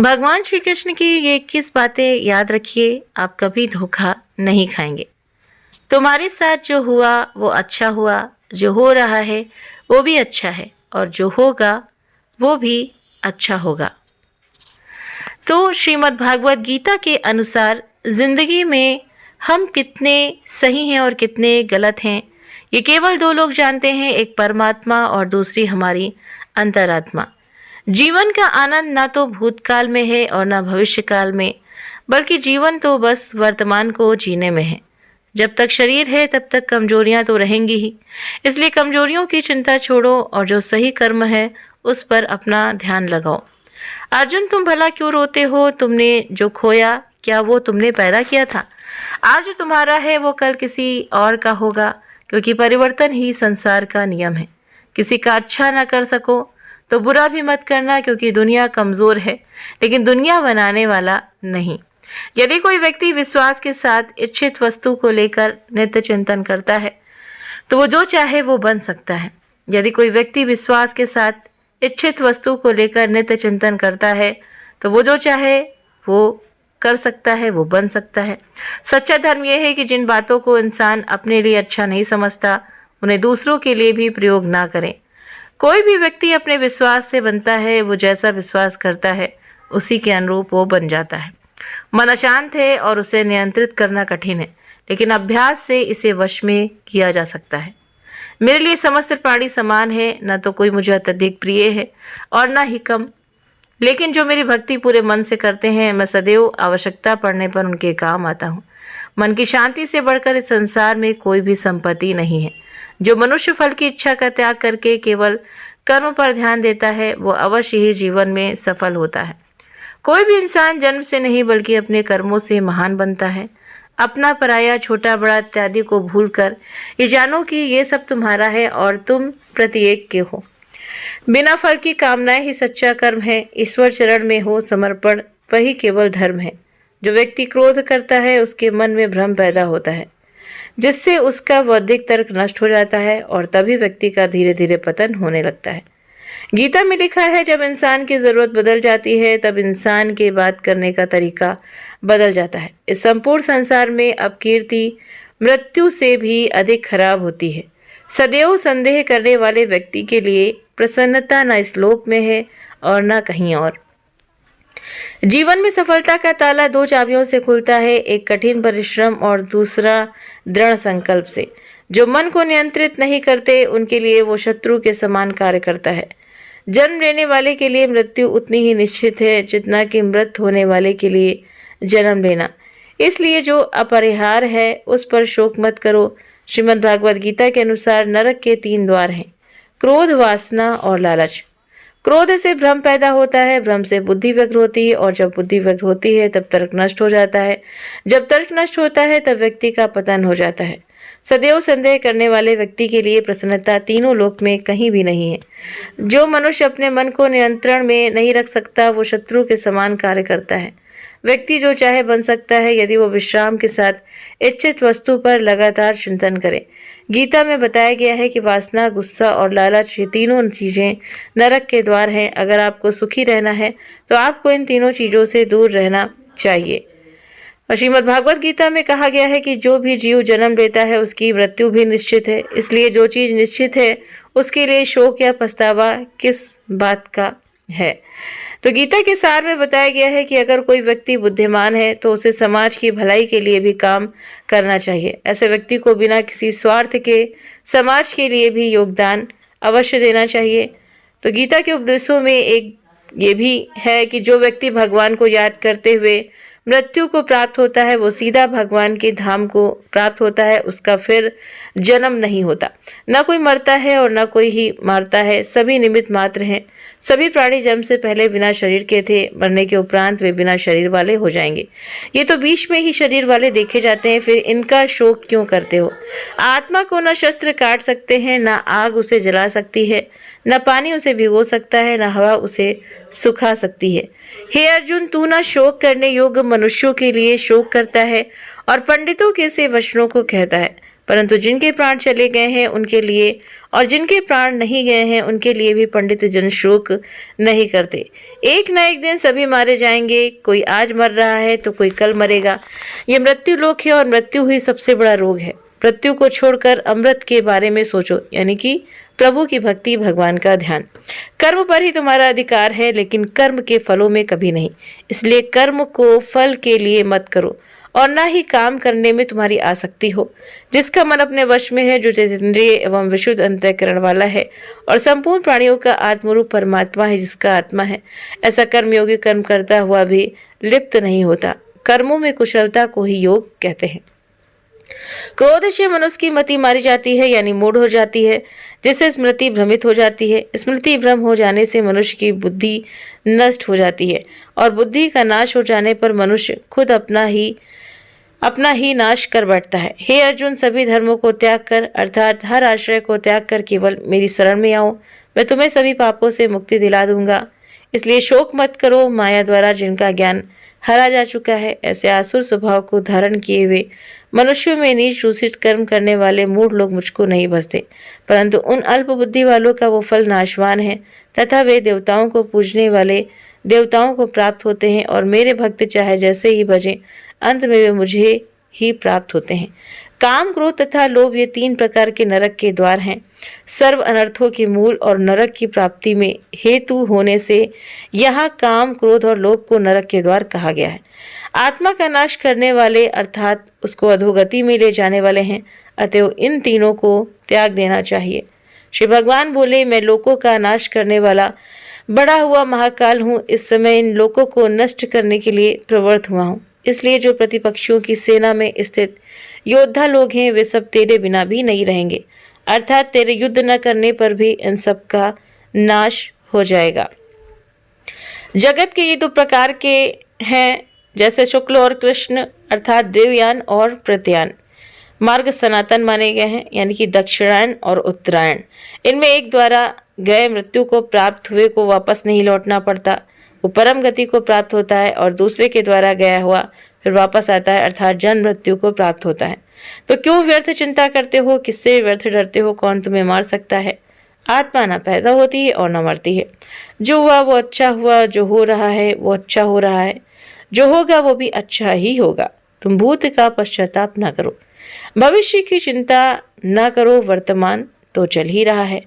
भगवान श्री कृष्ण की ये 21 बातें याद रखिए, आप कभी धोखा नहीं खाएंगे। तुम्हारे साथ जो हुआ वो अच्छा हुआ, जो हो रहा है वो भी अच्छा है और जो होगा वो भी अच्छा होगा। तो श्रीमद् भागवत गीता के अनुसार जिंदगी में हम कितने सही हैं और कितने गलत हैं, ये केवल दो लोग जानते हैं, एक परमात्मा और दूसरी हमारी अंतरात्मा। जीवन का आनंद ना तो भूतकाल में है और ना भविष्यकाल में, बल्कि जीवन तो बस वर्तमान को जीने में है। जब तक शरीर है तब तक कमजोरियां तो रहेंगी ही, इसलिए कमजोरियों की चिंता छोड़ो और जो सही कर्म है उस पर अपना ध्यान लगाओ। अर्जुन, तुम भला क्यों रोते हो? तुमने जो खोया क्या वो तुमने पैदा किया था? आज जो तुम्हारा है वो कल किसी और का होगा, क्योंकि परिवर्तन ही संसार का नियम है। किसी का अच्छा ना कर सको तो बुरा भी मत करना, क्योंकि दुनिया कमजोर है लेकिन दुनिया बनाने वाला नहीं। यदि कोई व्यक्ति विश्वास के साथ इच्छित वस्तु को लेकर नित्य चिंतन करता है तो वो जो चाहे वो बन सकता है। यदि कोई व्यक्ति विश्वास के साथ इच्छित वस्तु को लेकर नित्य चिंतन करता है तो वो जो चाहे वो कर सकता है, वो बन सकता है। सच्चा धर्म यह है कि जिन बातों को इंसान अपने लिए अच्छा नहीं समझता उन्हें दूसरों के लिए भी प्रयोग ना करें। कोई भी व्यक्ति अपने विश्वास से बनता है, वो जैसा विश्वास करता है उसी के अनुरूप वो बन जाता है। मन अशांत है और उसे नियंत्रित करना कठिन है, लेकिन अभ्यास से इसे वश में किया जा सकता है। मेरे लिए समस्त प्राणी समान है, न तो कोई मुझे अत्यधिक प्रिय है और न ही कम, लेकिन जो मेरी भक्ति पूरे मन से करते हैं मैं सदैव आवश्यकता पड़ने पर उनके काम आता हूँ। मन की शांति से बढ़कर इस संसार में कोई भी संपत्ति नहीं है। जो मनुष्य फल की इच्छा का त्याग करके केवल कर्म पर ध्यान देता है वो अवश्य ही जीवन में सफल होता है। कोई भी इंसान जन्म से नहीं बल्कि अपने कर्मों से महान बनता है। अपना पराया, छोटा बड़ा इत्यादि को भूलकर ये जानो कि ये सब तुम्हारा है और तुम प्रत्येक के हो। बिना फल की कामनाएं ही सच्चा कर्म है। ईश्वर चरण में हो समर्पण, वही केवल धर्म है। जो व्यक्ति क्रोध करता है उसके मन में भ्रम पैदा होता है, जिससे उसका बौद्धिक तर्क नष्ट हो जाता है और तभी व्यक्ति का धीरे धीरे पतन होने लगता है। गीता में लिखा है, जब इंसान की जरूरत बदल जाती है तब इंसान के बात करने का तरीका बदल जाता है। इस संपूर्ण संसार में अब कीर्ति मृत्यु से भी अधिक खराब होती है। सदैव संदेह करने वाले व्यक्ति के लिए प्रसन्नता न इस लोक में है और न कहीं और। जीवन में सफलता का ताला दो चाबियों से खुलता है, एक कठिन परिश्रम और दूसरा दृढ़ संकल्प से। जो मन को नियंत्रित नहीं करते उनके लिए वो शत्रु के समान कार्य करता है। जन्म लेने वाले के लिए मृत्यु उतनी ही निश्चित है जितना कि मृत होने वाले के लिए जन्म लेना। इसलिए जो अपरिहार्य है उस पर शोक मत करो। श्रीमद् भागवत गीता के अनुसार नरक के 3 द्वार हैं, क्रोध, वासना और लालच। क्रोध से भ्रम पैदा होता है, भ्रम से बुद्धि व्यग्र होती है और जब बुद्धि व्यग्र होती है तब तर्क नष्ट हो जाता है। जब तर्क नष्ट होता है तब व्यक्ति का पतन हो जाता है। सदैव संदेह करने वाले व्यक्ति के लिए प्रसन्नता तीनों लोक में कहीं भी नहीं है। जो मनुष्य अपने मन को नियंत्रण में नहीं रख सकता वो शत्रु के समान कार्य करता है। व्यक्ति जो चाहे बन सकता है यदि वो विश्राम के साथ इच्छित वस्तु पर लगातार चिंतन करे। गीता में बताया गया है कि वासना, गुस्सा और लालच, ये तीनों चीजें नरक के द्वार हैं। अगर आपको सुखी रहना है तो आपको इन तीनों चीजों से दूर रहना चाहिए। और श्रीमद् भागवत गीता में कहा गया है कि जो भी जीव जन्म लेता है उसकी मृत्यु भी निश्चित है। इसलिए जो चीज निश्चित है उसके लिए शोक या पछतावा किस बात का है। तो गीता के सार में बताया गया है कि अगर कोई व्यक्ति बुद्धिमान है तो उसे समाज की भलाई के लिए भी काम करना चाहिए। ऐसे व्यक्ति को बिना किसी स्वार्थ के समाज के लिए भी योगदान अवश्य देना चाहिए। तो गीता के उपदेशों में एक ये भी है कि जो व्यक्ति भगवान को याद करते हुए मृत्यु को प्राप्त होता है वो सीधा भगवान के धाम को प्राप्त होता है, उसका फिर जन्म नहीं होता। न कोई मरता है और न कोई ही मारता है, सभी निमित्त मात्र हैं। सभी प्राणी जन्म से पहले बिना शरीर के थे, मरने के उपरांत वे बिना शरीर वाले हो जाएंगे। ये तो बीच में ही शरीर वाले देखे जाते हैं, फिर इनका शोक क्यों करते हो? आत्मा को न शस्त्र काट सकते हैं, न आग उसे जला सकती है, न पानी उसे भिगो सकता है, न हवा उसे सुखा सकती है। हे अर्जुन, तू न शोक करने योग्य मनुष्यों के लिए शोक करता है और पंडितों के से वचनों को कहता है, परंतु जिनके प्राण चले गए हैं उनके लिए और जिनके प्राण नहीं गए हैं उनके लिए भी पंडित जन शोक नहीं करते। एक न एक दिन सभी मारे जाएंगे, कोई आज मर रहा है तो कोई कल मरेगा। ये मृत्यु लोक है और मृत्यु ही सबसे बड़ा रोग है। मृत्यु को छोड़कर अमृत के बारे में सोचो, यानी कि प्रभु की भक्ति, भगवान का ध्यान। कर्म पर ही तुम्हारा अधिकार है, लेकिन कर्म के फलों में कभी नहीं। इसलिए कर्म को फल के लिए मत करो और ना ही काम करने में तुम्हारी आसक्ति हो। जिसका मन अपने वश में है, जो जितेंद्रिय एवं विशुद्ध अंतःकरण वाला है और संपूर्ण प्राणियों का आत्मरूप परमात्मा है, जिसका आत्मा है, ऐसा कर्मयोगी कर्म करता हुआ भी लिप्त नहीं होता। कर्मों में कुशलता को ही योग कहते हैं। क्रोध से मनुष्य की मति मारी जाती है, यानी मूढ़ हो जाती है, जिससे स्मृति भ्रमित हो जाती है। स्मृति भ्रम हो जाने से मनुष्य की बुद्धि नष्ट हो जाती है और बुद्धि का नाश हो जाने पर मनुष्य खुद अपना ही नाश कर बैठता है। हे अर्जुन, सभी धर्मों को त्याग कर, अर्थात हर आश्रय को त्याग कर केवल मेरी शरण में आओ, मैं तुम्हें सभी पापों से मुक्ति दिला दूंगा। इसलिए शोक मत करो। माया द्वारा जिनका ज्ञान हरा जा चुका है, ऐसे आसुर स्वभाव को धारण किए हुए मनुष्यों में नीच दूषित कर्म करने वाले मूढ़ लोग मुझको नहीं बसते, परंतु उन अल्प बुद्धि वालों का वो फल नाशवान है तथा वे देवताओं को पूजने वाले देवताओं को प्राप्त होते हैं और मेरे भक्त चाहे जैसे ही भजें, अंत में वे मुझे ही प्राप्त होते हैं। काम, क्रोध तथा लोभ ये 3 प्रकार के नरक के द्वार हैं। सर्व अनर्थों के मूल और नरक की प्राप्ति में हेतु होने से यहाँ काम, क्रोध और लोभ को नरक के द्वार कहा गया है। आत्मा का नाश करने वाले अर्थात उसको अधोगति में ले जाने वाले हैं, अतएव इन तीनों को त्याग देना चाहिए। श्री भगवान बोले, मैं लोकों का नाश करने वाला बड़ा हुआ महाकाल हूँ। इस समय इन लोकों को नष्ट करने के लिए प्रवृत्त हुआ हूँ। इसलिए जो प्रतिपक्षियों की सेना में स्थित योद्धा लोग हैं, वे सब तेरे बिना भी नहीं रहेंगे, अर्थात तेरे युद्ध न करने पर भी इन सब का नाश हो जाएगा। जगत के ये 2 प्रकार के हैं, जैसे शुक्ल और कृष्ण, अर्थात देवयान और प्रत्यायन मार्ग सनातन माने गए हैं, यानी कि दक्षिणायन और उत्तरायण। इनमें एक द्वारा गए मृत्यु को प्राप्त हुए को वापस नहीं लौटना पड़ता, वो परम गति को प्राप्त होता है, और दूसरे के द्वारा गया हुआ फिर वापस आता है, अर्थात जन्म मृत्यु को प्राप्त होता है। तो क्यों व्यर्थ चिंता करते हो? किससे व्यर्थ डरते हो? कौन तुम्हें मार सकता है? आत्मा न पैदा होती है और न मरती है। जो हुआ वो अच्छा हुआ, जो हो रहा है वो अच्छा हो रहा है, जो होगा वो भी अच्छा ही होगा। तुम भूत का पश्चाताप न करो, भविष्य की चिंता न करो, वर्तमान तो चल ही रहा है।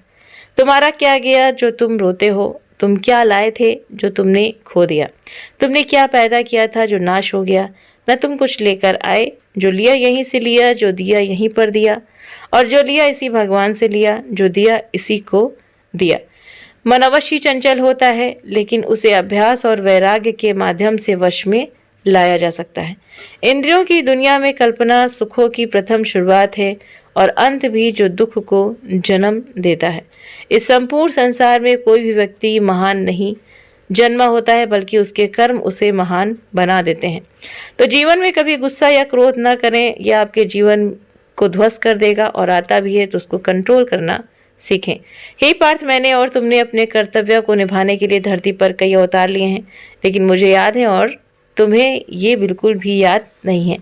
तुम्हारा क्या गया जो तुम रोते हो? तुम क्या लाए थे जो तुमने खो दिया? तुमने क्या पैदा किया था जो नाश हो गया? न तुम कुछ लेकर आए, जो लिया यहीं से लिया, जो दिया यहीं पर दिया, और जो लिया इसी भगवान से लिया, जो दिया इसी को दिया। मन अवश्य चंचल होता है, लेकिन उसे अभ्यास और वैराग्य के माध्यम से वश में लाया जा सकता है। इंद्रियों की दुनिया में कल्पना सुखों की प्रथम शुरुआत है और अंत भी जो दुख को जन्म देता है। इस संपूर्ण संसार में कोई भी व्यक्ति महान नहीं जन्मा होता है, बल्कि उसके कर्म उसे महान बना देते हैं। तो जीवन में कभी गुस्सा या क्रोध न करें, यह आपके जीवन को ध्वस्त कर देगा, और आता भी है तो उसको कंट्रोल करना सीखें। हे पार्थ, मैंने और तुमने अपने कर्तव्य को निभाने के लिए धरती पर कई अवतार लिए हैं, लेकिन मुझे याद है और तुम्हें ये बिल्कुल भी याद नहीं है।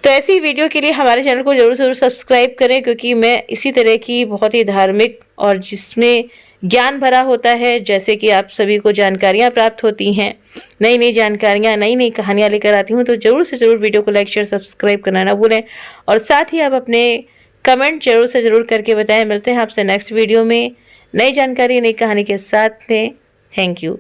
तो ऐसी वीडियो के लिए हमारे चैनल को जरूर से जरूर सब्सक्राइब करें, क्योंकि मैं इसी तरह की बहुत ही धार्मिक और जिसमें ज्ञान भरा होता है, जैसे कि आप सभी को जानकारियाँ प्राप्त होती हैं, नई नई जानकारियाँ, नई नई कहानियाँ लेकर आती हूँ। तो ज़रूर से ज़रूर वीडियो को लाइक शेयर सब्सक्राइब करना ना भूलें, और साथ ही आप अपने कमेंट जरूर से ज़रूर करके बताएं। मिलते हैं आपसे नेक्स्ट वीडियो में नई जानकारी, नई कहानी के साथ में। Thank you.